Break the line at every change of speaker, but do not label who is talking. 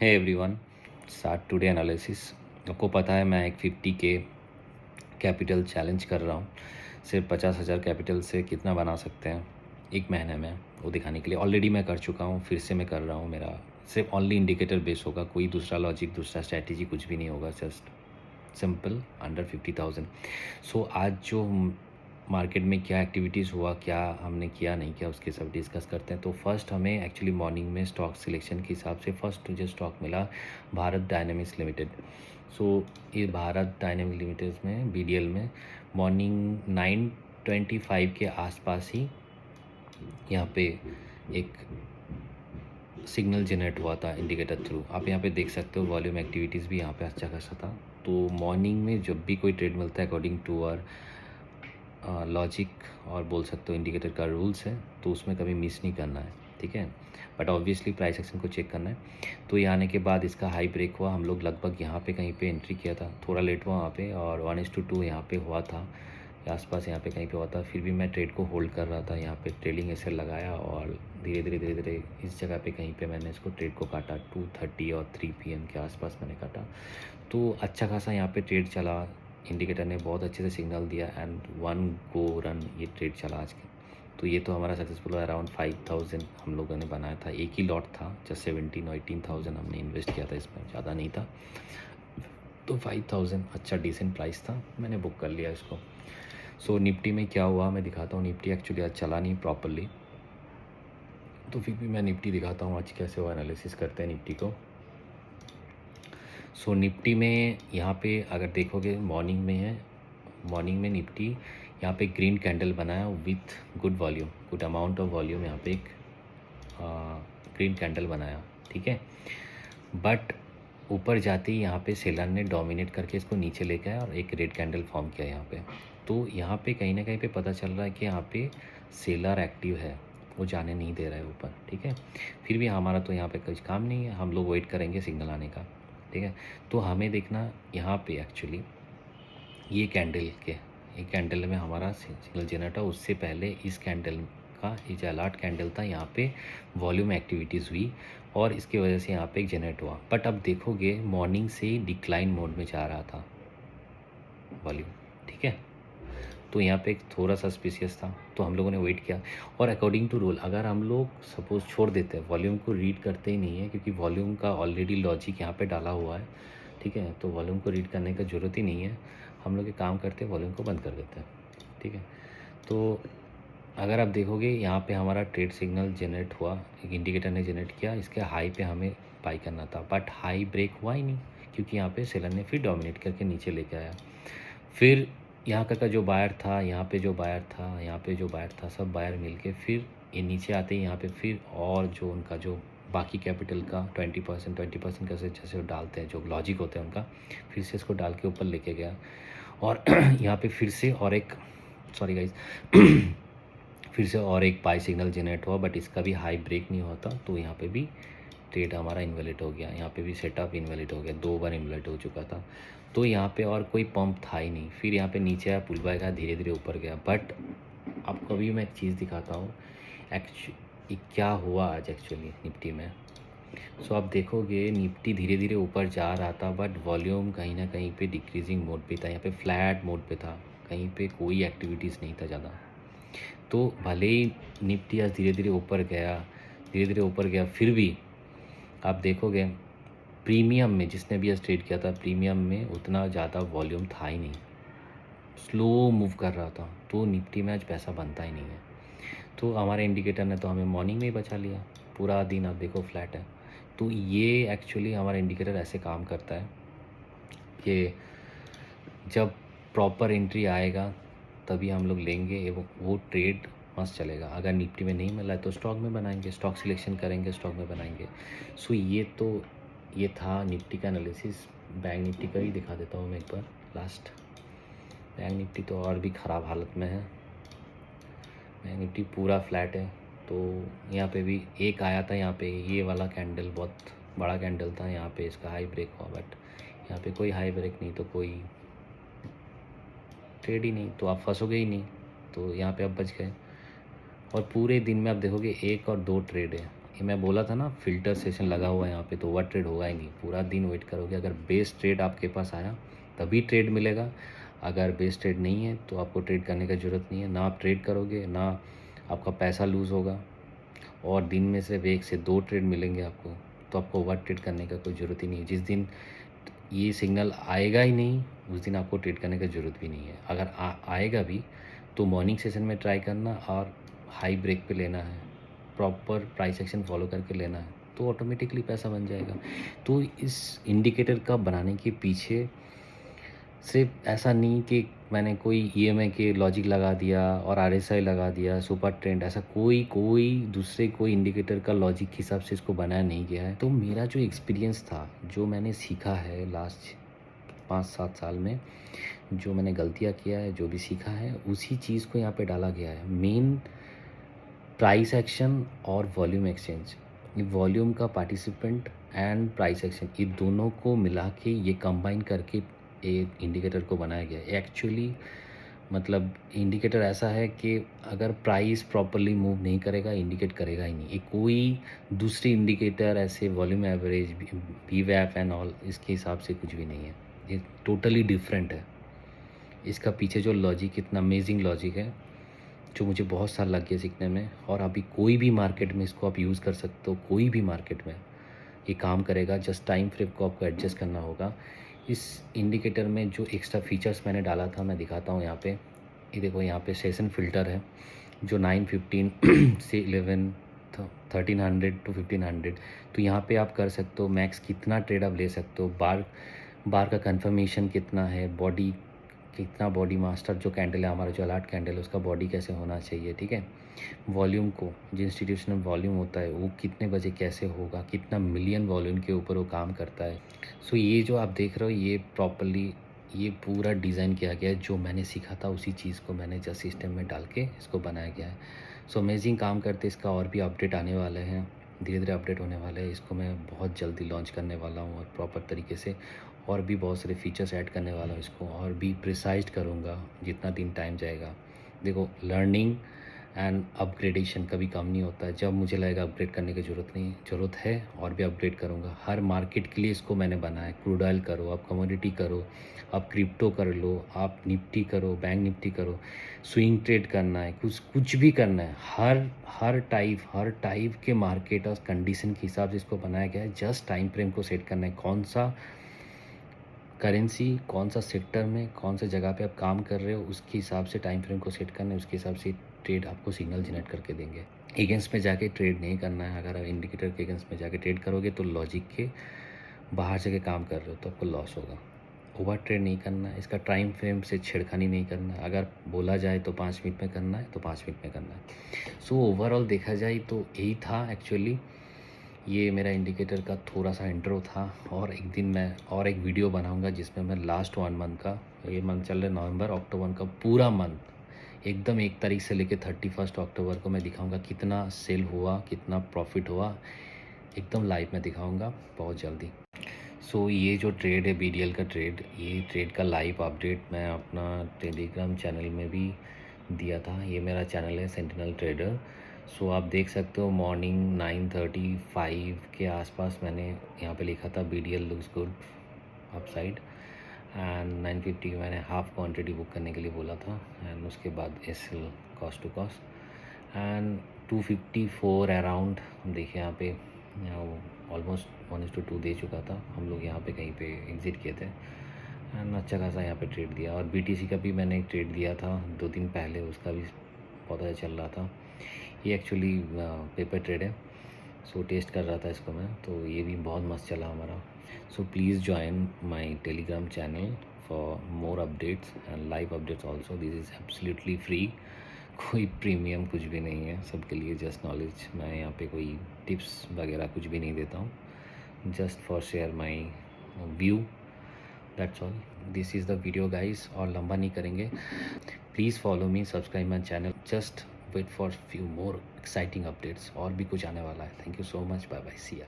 हे everyone, start today analysis. आपको पता है मैं एक 50K कैपिटल चैलेंज कर रहा हूँ। सिर्फ 50,000 कैपिटल से कितना बना सकते हैं एक महीने में, वो दिखाने के लिए ऑलरेडी मैं कर चुका हूँ, फिर से मैं कर रहा हूँ। मेरा सिर्फ ओनली इंडिकेटर बेस होगा, कोई दूसरा लॉजिक, दूसरा स्ट्रैटेजी कुछ भी नहीं होगा, जस्ट सिंपल अंडर 50,000। सो आज जो मार्केट में क्या एक्टिविटीज़ हुआ, क्या हमने किया नहीं किया, उसके सब डिस्कस करते हैं। तो फर्स्ट हमें एक्चुअली मॉर्निंग में स्टॉक सिलेक्शन के हिसाब से फर्स्ट मुझे स्टॉक मिला भारत डायनेमिक्स लिमिटेड। सो ये भारत डायनेमिक्स लिमिटेड में BDL में मॉर्निंग 9:25 के आसपास ही यहाँ पे एक सिग्नल जनरेट हुआ था इंडिकेटर थ्रू। आप यहाँ पे देख सकते हो वॉल्यूम एक्टिविटीज़ भी यहाँ पे अच्छा खासा था। तो मॉर्निंग में जब भी कोई ट्रेड मिलता है अकॉर्डिंग टू आवर लॉजिक और बोल सकते हो इंडिकेटर का रूल्स है, तो उसमें कभी मिस नहीं करना है, ठीक है। बट ऑब्वियसली प्राइस एक्शन को चेक करना है। तो ये आने के बाद इसका हाई ब्रेक हुआ, हम लोग लगभग यहाँ पे कहीं पे एंट्री किया था, थोड़ा लेट हुआ वहाँ पे, और 1:2 यहाँ पे हुआ था, आसपास यहाँ पे कहीं पे हुआ था। फिर भी मैं ट्रेड को होल्ड कर रहा था, यहाँ पे ट्रेडिंग ऐसे लगाया और धीरे धीरे इस जगह पे कहीं पे मैंने इसको ट्रेड को काटा। 2:30 और 3 PM के आसपास मैंने काटा। तो अच्छा खासा यहाँ पे ट्रेड चला, इंडिकेटर ने बहुत अच्छे से सिग्नल दिया एंड 1 गो रन ये ट्रेड चला आज के। तो ये तो हमारा सक्सेसफुल हुआ। अराउंड 5,000 हम लोगों ने बनाया था, एक ही लॉट था, जस्ट 17 और 18,000 हमने इन्वेस्ट किया था इसमें, ज़्यादा नहीं था। तो 5,000 अच्छा डिसेंट प्राइस था, मैंने बुक कर लिया इसको। सो निफ्टी में क्या हुआ मैं दिखाता हूँ। निफ्टी एक्चुअली आज चला नहीं प्रॉपरली, तो फिर भी मैं निफ्टी दिखाता हूँ आज कैसे हुआ, एनालिसिस करते हैं निफ्टी को। सो निफ्टी में यहाँ पे अगर देखोगे मॉर्निंग में है, मॉर्निंग में निफ्टी यहाँ पे ग्रीन कैंडल बनाया with good volume, good amount of volume, यहाँ पे एक ग्रीन कैंडल बनाया, ठीक है। बट ऊपर जाते ही यहाँ पे सेलर ने डोमिनेट करके इसको नीचे लेके आया और एक रेड कैंडल फॉर्म किया यहाँ पे। तो यहाँ पे कहीं ना कहीं पे पता चल रहा है कि यहाँ पे सेलर एक्टिव है, वो जाने नहीं दे रहा है ऊपर, ठीक है। फिर भी हमारा तो यहाँ पे कुछ काम नहीं है, हम लोग वेट करेंगे सिग्नल आने का, ठीक है। तो हमें देखना यहाँ पे एक्चुअली ये कैंडल के, एक कैंडल में हमारा सिग्नल जनरेट हुआ, उससे पहले इस कैंडल का ये जो अलर्ट कैंडल था यहाँ पे वॉल्यूम एक्टिविटीज़ हुई और इसकी वजह से यहाँ पे एक जनरेट हुआ। बट अब देखोगे मॉर्निंग से ही डिक्लाइन मोड में जा रहा था वॉल्यूम, ठीक है। तो यहाँ पे एक थोड़ा सा स्पेसियस था, तो हम लोगों ने वेट किया। और अकॉर्डिंग टू रूल अगर हम लोग सपोज छोड़ देते हैं, वॉल्यूम को रीड करते ही नहीं है, क्योंकि वॉल्यूम का ऑलरेडी लॉजिक यहाँ पे डाला हुआ है, ठीक है। तो वॉल्यूम को रीड करने का ज़रूरत ही नहीं है, हम लोग एक काम करते हैं वॉल्यूम को बंद कर देते हैं, ठीक है। तो अगर आप देखोगे यहाँ पे हमारा ट्रेड सिग्नल जनरेट हुआ, एक इंडिकेटर ने जनरेट किया, इसके हाई पे हमें बाई करना था, बट हाई ब्रेक हुआ ही नहीं, क्योंकि यहाँ पे सेलर ने फिर डोमिनेट करके नीचे लेके आया। फिर यहाँ का जो बायर था, यहाँ पे जो बायर था, यहाँ पे जो बायर था, सब बायर मिल के फिर ये नीचे आते ही यहाँ पे फिर और जो उनका जो बाकी कैपिटल का 20% कैसे जैसे डालते हैं, जो लॉजिक होते हैं उनका, फिर से इसको डाल के ऊपर लेके गया। और यहाँ पे फिर से और एक, सॉरी गाइज, फिर से और एक बाई सिग्नल जनरेट हुआ, बट इसका भी हाई ब्रेक नहीं होता, तो यहाँ पे भी ट्रेड हमारा इन्वैलिड हो गया, यहाँ पे भी सेटअप इन्वैलिड हो गया, 2 बार इन्वैलिड हो चुका था। तो यहाँ पे और कोई पंप था ही नहीं। फिर यहाँ पे नीचे आया, पुल बाय का धीरे धीरे ऊपर गया। बट आपको अभी मैं एक चीज़ दिखाता हूँ एक्चुअली क्या हुआ आज एक्चुअली निफ्टी में। सो आप देखोगे निफ्टी धीरे धीरे ऊपर जा रहा था, बट वॉल्यूम कहीं ना कहीं पे डिक्रीजिंग मोड पे था, यहाँ पे फ्लैट मोड पे था, कहीं पे कोई एक्टिविटीज़ नहीं था ज़्यादा। तो भले ही निफ्टी आज धीरे धीरे ऊपर गया, धीरे धीरे ऊपर गया, फिर भी आप देखोगे प्रीमियम में जिसने भी आज ट्रेड किया था, प्रीमियम में उतना ज़्यादा वॉल्यूम था ही नहीं, स्लो मूव कर रहा था। तो निफ्टी में आज पैसा बनता ही नहीं है। तो हमारे इंडिकेटर ने तो हमें मॉर्निंग में ही बचा लिया, पूरा दिन आप देखो फ्लैट है। तो ये एक्चुअली हमारा इंडिकेटर ऐसे काम करता है कि जब प्रॉपर एंट्री आएगा तभी हम लोग लेंगे, वो ट्रेड मस्त चलेगा। अगर निफ्टी में नहीं मिला है तो स्टॉक में बनाएंगे, स्टॉक सिलेक्शन करेंगे, स्टॉक में बनाएंगे। सो ये था निफ्टी का एनालिसिस। बैंक निफ्टी का भी दिखा देता हूँ मैं एक बार लास्ट। बैंक निफ्टी तो और भी ख़राब हालत में है, बैंक निफ्टी पूरा फ्लैट है। तो यहाँ पे भी एक आया था, यहाँ पे ये वाला कैंडल बहुत बड़ा कैंडल था, यहाँ पे इसका हाई ब्रेक हुआ, बट यहाँ पे कोई हाई ब्रेक नहीं, तो कोई ट्रेड ही नहीं, तो आप फंसोगे ही नहीं। तो यहाँ पे आप बच गए। और पूरे दिन में आप देखोगे 1 और 2 ट्रेड है, ये मैं बोला था ना फ़िल्टर सेशन लगा हुआ है यहाँ पे, तो ओवर ट्रेड होगा ही नहीं। पूरा दिन वेट करोगे, अगर बेस ट्रेड आपके पास आया तभी ट्रेड मिलेगा। अगर बेस ट्रेड नहीं है तो आपको ट्रेड करने की ज़रूरत नहीं है। ना आप ट्रेड करोगे, ना आपका पैसा लूज़ होगा, और दिन में सिर्फ 1 से 2 ट्रेड मिलेंगे आपको, तो आपको ओवर ट्रेड करने का कोई ज़रूरत ही नहीं है। जिस दिन ये सिग्नल आएगा ही नहीं, उस दिन आपको ट्रेड करने की ज़रूरत भी नहीं है। अगर आएगा भी तो मॉर्निंग सेशन में ट्राई करना, और हाई ब्रेक पे लेना है, प्रॉपर प्राइस एक्शन फॉलो करके लेना है, तो ऑटोमेटिकली पैसा बन जाएगा। तो इस इंडिकेटर का बनाने के पीछे सिर्फ ऐसा नहीं कि मैंने कोई ईएमए के लॉजिक लगा दिया और आरएसआई लगा दिया, सुपर ट्रेंड, ऐसा कोई दूसरे कोई इंडिकेटर का लॉजिक के हिसाब से इसको बनाया नहीं गया है। तो मेरा जो एक्सपीरियंस था, जो मैंने सीखा है लास्ट 5-7 साल में, जो मैंने गलतियाँ किया है, जो भी सीखा है, उसी चीज़ को यहाँ पे डाला गया है। मेन प्राइस एक्शन और वॉल्यूम एक्सचेंज, ये वॉल्यूम का पार्टिसिपेंट एंड प्राइस एक्शन, ये दोनों को मिला के, ये कंबाइन करके एक इंडिकेटर को बनाया गया है। एक्चुअली मतलब इंडिकेटर ऐसा है कि अगर प्राइस प्रॉपरली मूव नहीं करेगा, इंडिकेट करेगा ही नहीं। ये कोई दूसरी इंडिकेटर ऐसे वॉल्यूम एवरेज, वीवैप एंड ऑल, इसके हिसाब से कुछ भी नहीं है। ये टोटली डिफरेंट है। इसका पीछे जो लॉजिक, इतना अमेजिंग लॉजिक है, जो मुझे बहुत साल लग गया सीखने में, और अभी कोई भी मार्केट में इसको आप यूज़ कर सकते हो। कोई भी मार्केट में ये काम करेगा। जस्ट टाइम फ्रेम को आपको एडजस्ट करना होगा। इस इंडिकेटर में जो एक्स्ट्रा फीचर्स मैंने डाला था, मैं दिखाता हूँ यहाँ पे। ये देखो, यहाँ पे सेशन फ़िल्टर है जो 9:15 से 1300 टू 1500, तो यहाँ पे आप कर सकते हो मैक्स कितना ट्रेड आप ले सकते हो। बार का कंफर्मेशन कितना है, बॉडी कितना, बॉडी मास्टर जो कैंडल है हमारा, जो अलर्ट कैंडल है, उसका बॉडी कैसे होना चाहिए, ठीक है। वॉल्यूम को, जो इंस्टीट्यूशनल वॉल्यूम होता है, वो कितने बजे कैसे होगा, कितना मिलियन वॉल्यूम के ऊपर वो काम करता है। सो ये जो आप देख रहे हो, ये प्रॉपरली, ये पूरा डिज़ाइन किया गया है। जो मैंने सीखा था उसी चीज़ को मैंने जस्ट सिस्टम में डाल के इसको बनाया गया है। सो अमेजिंग काम करते। इसका और भी अपडेट आने वाले हैं, धीरे धीरे अपडेट होने वाले हैं। इसको मैं बहुत जल्दी लॉन्च करने वाला हूँ, और प्रॉपर तरीके से और भी बहुत सारे फीचर्स ऐड करने वाला हूँ। इसको और भी प्रिसाइज करूँगा जितना दिन टाइम जाएगा। देखो, लर्निंग एंड अपग्रेडेशन कभी कम नहीं होता है। जब मुझे लगेगा अपग्रेड करने की ज़रूरत है, और भी अपग्रेड करूँगा। हर मार्केट के लिए इसको मैंने बनाया। क्रूड ऑयल करो, आप कमोडिटी करो, आप क्रिप्टो कर लो, आप निफ्टी करो, बैंक निफ्टी करो, स्विंग ट्रेड करना है, कुछ भी करना है, हर टाइप के मार्केट और कंडीशन के हिसाब से इसको बनाया गया है। जस्ट टाइम फ्रेम को सेट करना है, कौन सा करेंसी, कौन सा सेक्टर में, कौन सा जगह पे आप काम कर रहे हो, उसके हिसाब से टाइम फ्रेम को सेट करना है। उसके हिसाब से ट्रेड आपको सिग्नल जनरेट करके देंगे। अगेंस्ट में जाके ट्रेड नहीं करना है। अगर आप इंडिकेटर के अगेंस्ट में जाके ट्रेड करोगे तो लॉजिक के बाहर जाके काम कर रहे हो तो आपको लॉस होगा। ओवर ट्रेड नहीं करना है। इसका टाइम फ्रेम से छेड़खानी नहीं करना है। अगर बोला जाए तो 5 मिनट में करना है तो 5 मिनट में करना है। सो ओवरऑल देखा जाए तो यही था एक्चुअली। ये मेरा इंडिकेटर का थोड़ा सा इंट्रो था, और एक दिन मैं और एक वीडियो बनाऊंगा जिसमें मैं लास्ट 1 मंथ का, ये मंथ चल रहा है नवंबर अक्टूबर का, पूरा मंथ एकदम 1 तारीख से लेकर 31 अक्टूबर को मैं दिखाऊंगा कितना सेल हुआ, कितना प्रॉफिट हुआ, एकदम लाइव में दिखाऊंगा बहुत जल्दी। सो ये जो ट्रेड है, BDL का ट्रेड, ये ट्रेड का लाइव अपडेट मैं अपना टेलीग्राम चैनल में भी दिया था। ये मेरा चैनल है सेंटिनल ट्रेडर। सो आप देख सकते हो मॉर्निंग 9:35 के आसपास मैंने यहाँ पे लिखा था BDL looks good upside, and 9:50 मैंने हाफ क्वांटिटी बुक करने के लिए बोला था, एंड उसके बाद SL cost to cost, and 254 around देखिए यहाँ पे ऑलमोस्ट 1:2 दे चुका था। हम लोग यहाँ पे कहीं पे एग्ज़िट किए थे, एंड अच्छा खासा यहाँ पे ट्रेड दिया। और BTC का भी मैंने एक ट्रेड दिया था 2 दिन पहले, उसका भी पता चल रहा था। ये एक्चुअली पेपर ट्रेड है, सो टेस्ट कर रहा था इसको मैं, तो ये भी बहुत मस्त चला हमारा। So please join my Telegram channel for more updates and live updates also. This is absolutely free, कोई प्रीमियम कुछ भी नहीं है, सबके लिए जस्ट नॉलेज। मैं यहाँ पे कोई टिप्स वगैरह कुछ भी नहीं देता हूँ, just for share my view, that's all. This is the video guys, और लंबा नहीं करेंगे। Please follow me, subscribe my channel, just wait for few more exciting updates. और भी कुछ आने वाला है। Thank you so much, bye bye, see या।